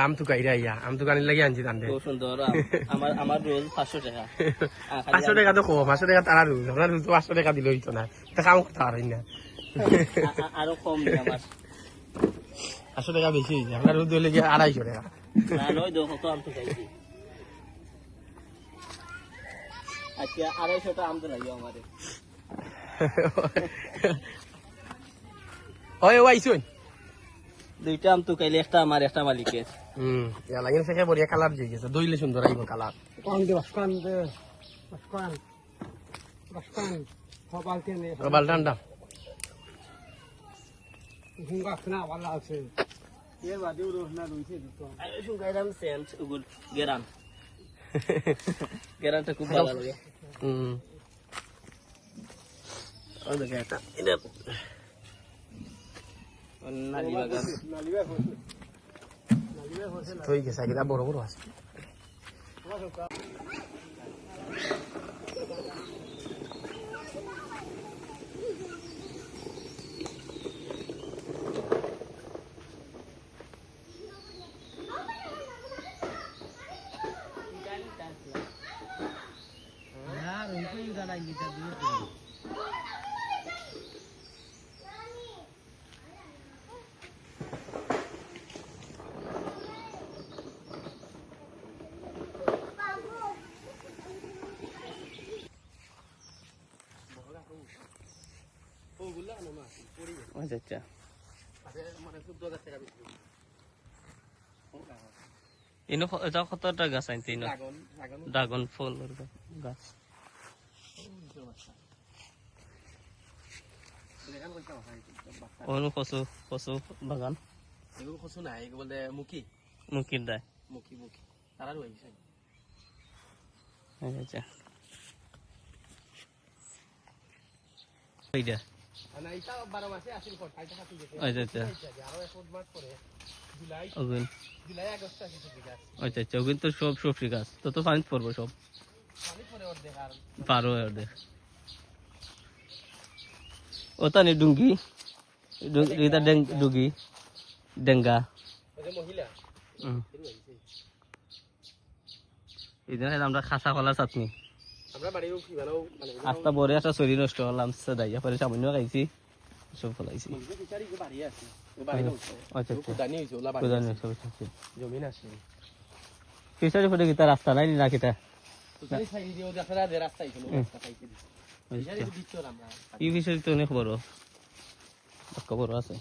আম তো গাইরা আম তো গানির লাগে আনছি তান্ডে সুন্দর আমার রোজ 500 টাকা 500 টাকা তো কম 500 টাকা তারা রোজ আপনার রোজ তো 500 টাকা দিলে হইতো না তা কাম করতে পারেন না আরো কম আমার 500 টাকা বেশি হয়েছে আপনার রোজ হলে গিয়ে 250 টাকা না নয় দেখো কত আম তো খাইছি আচ্ছা 250 টাকা আম তো লাগিও আমারে ওই আইছুন দুইটা আম তো খাইলে একটা আমার একটা মালিকের ইয়া লাগিন থেকে বড়িয়া কালার দিয়ে গেছে দইলে সুন্দর আইব কালার বাল ঠান্ডা গেরানটা খুব ভালো লাগে নালি বাগান হয়ে গেছে এগুলা বড় বড় আছে আচ্ছা ইনো এটা কতটা গাছ আনতে ইনো ড্রাগন ফল গাছ অনু কচু কচু বাগান এগুলো কচু নাই এগুলো বলে মুখির দায় মুখি তারা রয়েছে আচ্ছা এইটা না এটা 12 মাসে আসিল ফট আইটা কাটি গেছে আচ্ছা আরো এক মাস পরে জুলাই আগস্ট আসে সব গাছ আচ্ছা ওগুন তো সব সবজি গাছ তো পানি পড়বো সব পানি পরে অর্ধেক আর পারো অর্ধেক ওটা নি ডুঙ্গি এটা ডুঙ্গি ডেঙ্গা ওই মহিলা এদিন আমরা খাসা কলা চাটনি আমরা বাড়িও কি বানাও মানে আস্তা বড় একটা শরীর নষ্ট হলাম দাইয়া পরে সামান্য খাইছি সব ফলাইছি বিচারি কি বাড়ি আছে ও বাড়ি দাও আচ্ছা দানি হইছে ওলা বাড়ি প্রধান সব জমিন আছে ফিশারি ফটে কি তার রাস্তা নাই না কিটা তো সেই সাইড দিয়ে দেখা যায় রাস্তা আইছিল রাস্তা পাইছে বিচারি দিচ্ছো আমরা এই ফিশারি তো অনেক বড় বড় আছে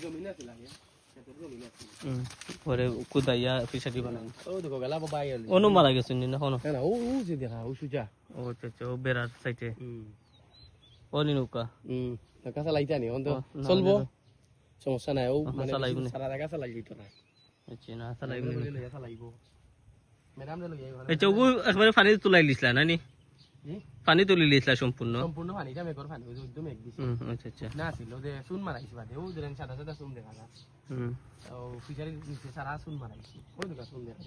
জমিন আছে লাগে পরে কুদাইয়া ফিশারি বানাই ও দেখো গলা বাবাই অনু মারা গেছে না কোনো না ও যে দেখা ও সুজা ও আচ্ছা ও বেড়ার সাইডে ও নিনুকা কাঁচা লাইতা নি অন্ত চলবো সমস্যা নাই ও মানে সারা জায়গা চালাই দিত না আচ্ছা না চালাইব লইয়া চালাইব ম্যাডাম রে লইয়া ভালো আচ্ছা ও একবারে পানি তুলাই লিছলা নানি পানি তুলি লিছলা সম্পূর্ণ পানিটা মেঘর পানি ওই একদম এক দিছে আচ্ছা না ছিল যে সুন মারাইছি বাদে ও ধরেন সাদা সাদা সুন দেখা যায় ও ফিশারি নিচে সারা সুন মারাইছি ওই দেখা সুন দেখা